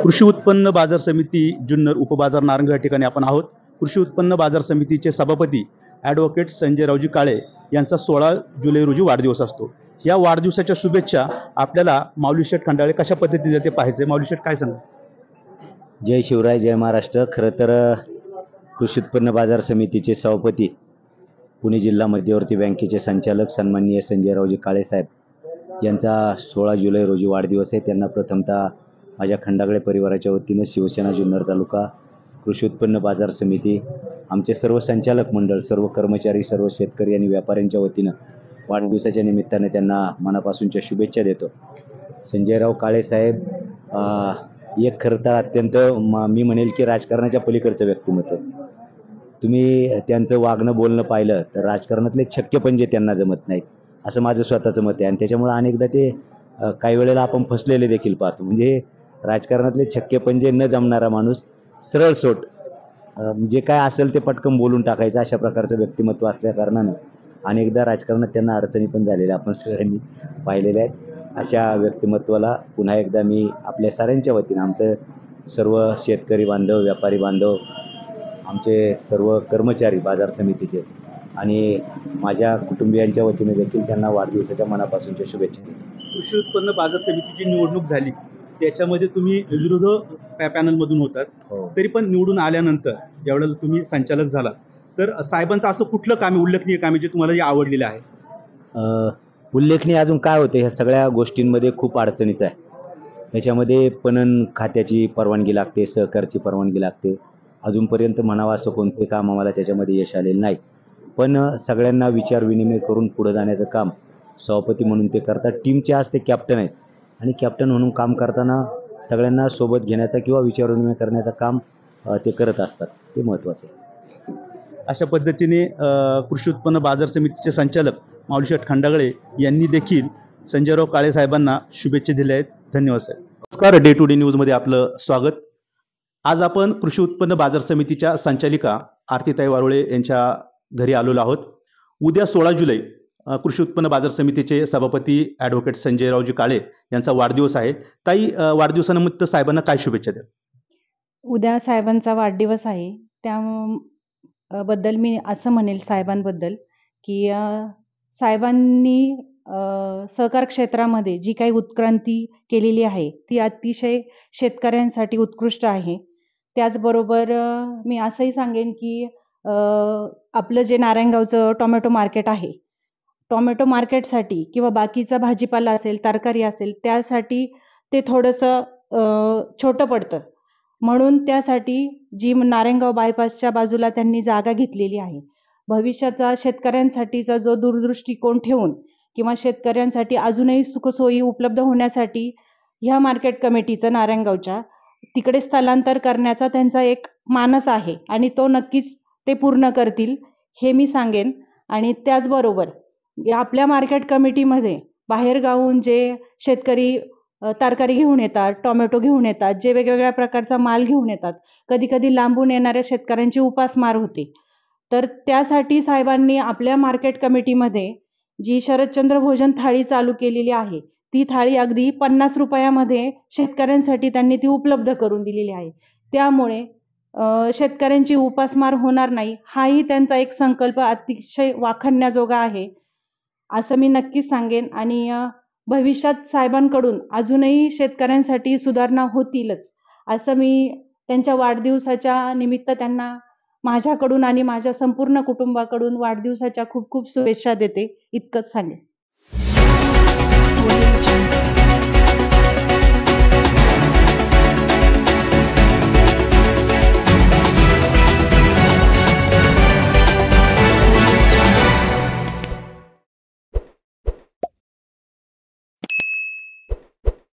कृषी उत्पन्न बाजार समिती जुन्नर उपबाजार नारंग या ठिकाणी आपण आहोत। कृषी उत्पन्न बाजार समितीचे सभापती ॲडव्होकेट संजयरावजी काळे यांचा 16 जुलै रोजी वाढदिवस असतो। या वाढदिवसाच्या शुभेच्छा आपल्याला माऊली शेठ खंडाळे कशा पद्धतीने ते पाहायचे। माऊली शेठ काय सांगा? जय शिवराय, जय महाराष्ट्र। खरं तर कृषी उत्पन्न बाजार समितीचे सभापती, पुणे जिल्हा मध्यवर्ती बँकेचे संचालक सन्माननीय संजयरावजी काळे साहेब यांचा 16 जुलै रोजी वाढदिवस आहे। त्यांना प्रथमतः माझ्या खंडागळे परिवाराच्या वतीनं शिवसेना जुन्नर तालुका कृषी उत्पन्न बाजार समिती, आमचे सर्व संचालक मंडळ, सर्व कर्मचारी, सर्व शेतकरी आणि व्यापाऱ्यांच्या वतीनं वाढदिवसाच्या निमित्ताने त्यांना मनापासूनच्या शुभेच्छा देतो। संजयराव काळे साहेब एक खरं तर अत्यंत मी म्हणेल की राजकारणाच्या पलीकडचं व्यक्तिमत्व। तुम्ही त्यांचं वागणं बोलणं पाहिलं तर राजकारणातले छक्के पंजे त्यांना जमत नाहीत, असं माझं स्वतःचं मत आहे। आणि त्याच्यामुळे अनेकदा ते काही वेळेला आपण फसलेले देखील पाहतो। म्हणजे राजकारणातले छक्के पंजे न जमणारा माणूस, सरळ सोट, जे काय असेल ते पटकन बोलून टाकायचं, अशा प्रकारचं व्यक्तिमत्व असल्या कारणानं अनेकदा राजकारणात त्यांना अडचणी पण झालेल्या आपण सगळ्यांनी पाहिलेल्या आहेत। अशा व्यक्तिमत्वाला पुन्हा एकदा मी आपल्या साऱ्यांच्या वतीनं, आमचं सर्व शेतकरी बांधव, व्यापारी बांधव, आमचे सर्व कर्मचारी बाजार समितीचे आणि माझ्या कुटुंबियांच्या वतीने देखील त्यांना वाढदिवसाच्या मनापासूनच्या शुभेच्छा देतो। कृषी उत्पन्न बाजार समितीची निवडणूक झाली, त्याच्यामध्ये तुम्ही विरोधक पॅनलमधून होतात। तरी पण निवडून आल्यानंतर ज्यावेळेला तुम्ही संचालक झाला तर साहेबांचं असं कुठलं काम, उल्लेखनीय काम जे तुम्हाला आवडलेलं आहे? उल्लेखनीय अजून काय होते, ह्या सगळ्या गोष्टींमध्ये खूप अडचणीचं आहे। ह्याच्यामध्ये पणन खात्याची परवानगी लागते, सहकारची परवानगी लागते। अजूनपर्यंत म्हणावं असं कोणते काम आम्हाला त्याच्यामध्ये यश आलेलं नाही। पण सगळ्यांना विचार विनिमय करून पुढे जाण्याचं काम सभापती म्हणून ते करतात। टीमचे आज ते कॅप्टन आहेत आणि कॅप्टन म्हणून काम करताना सगळ्यांना सोबत घेण्याचा किंवा विचार विनिमय करण्याचं काम ते करत असतात, ते महत्त्वाचं आहे। अशा पद्धतीने कृषी उत्पन्न बाजार समितीचे संचालक माऊली शेठ खंडागळे यांनी देखील संजयराव काळे साहेबांना शुभेच्छा दिल्या आहेत। धन्यवाद साहेब। नमस्कार, डे टू डे न्यूजमध्ये आपलं स्वागत। आज आपण कृषी उत्पन्न बाजार समितीच्या संचालिका आरतीताई वारुळे यांच्या घरी आलेलो आहोत। उद्या 16 जुलै कृषी उत्पन्न बाजार समितीचे सभापती ॲडव्होकेट संजयरावजी काळे यांचा वाढदिवस आहे। ताई, वाढदिवसानिमित्त साहेबांना काय शुभेच्छा द्याल? उद्या साहेबांचा वाढदिवस आहे, त्याबद्दल मी असं म्हणेल साहेबांबद्दल की साहेबांनी सहकार क्षेत्रामध्ये जी काही उत्क्रांती केलेली आहे ती अतिशय शेतकऱ्यांसाठी उत्कृष्ट आहे। त्याचबरोबर मी असंही सांगेन की आपलं जे नारायणगावचं टोमॅटो मार्केट आहे, टोमॅटो मार्केटसाठी किंवा बाकीचा भाजीपाला असेल, तरकारी असेल, त्यासाठी ते थोडंसं छोटं पडतं। म्हणून त्यासाठी जी नारायणगाव बायपासच्या बाजूला त्यांनी जागा घेतलेली आहे, भविष्याचा शेतकऱ्यांसाठीचा जो दूरदृष्टिकोन ठेवून किंवा शेतकऱ्यांसाठी अजूनही सुखसोयी उपलब्ध होण्यासाठी ह्या मार्केट कमिटीचं नारायणगावच्या तिकडे स्थलांतर करण्याचा त्यांचा एक मानस आहे आणि तो नक्कीच ते पूर्ण करतील हे मी सांगेन। आणि त्याचबरोबर आपल्या मार्केट कमिटीमध्ये बाहेरगावून जे शेतकरी तरकारी घेऊन येतात, टोमॅटो घेऊन येतात, जे वेगवेगळ्या प्रकारचा माल घेऊन येतात, कधी कधी लांबून येणाऱ्या शेतकऱ्यांची उपासमार होते। तर त्यासाठी साहेबांनी आपल्या मार्केट कमिटीमध्ये जी शरदचंद्र भोजन थाळी चालू केलेली आहे, ती थाळी अगदी 50 रुपयामध्ये शेतकऱ्यांसाठी त्यांनी ती उपलब्ध करून दिलेली आहे। त्यामुळे शेतकऱ्यांची उपासमार होणार नाही, हाही त्यांचा एक संकल्प अतिशय वाखाणण्याजोगा आहे असं मी नक्कीच सांगेन। आणि भविष्यात साहेबांकडून अजूनही शेतकऱ्यांसाठी सुधारणा होतीलच असं मी त्यांच्या वाढदिवसाच्या निमित्त त्यांना माझ्याकडून आणि माझ्या संपूर्ण कुटुंबाकडून वाढदिवसाच्या खूप खूप शुभेच्छा देते, इतकंच सांगेन।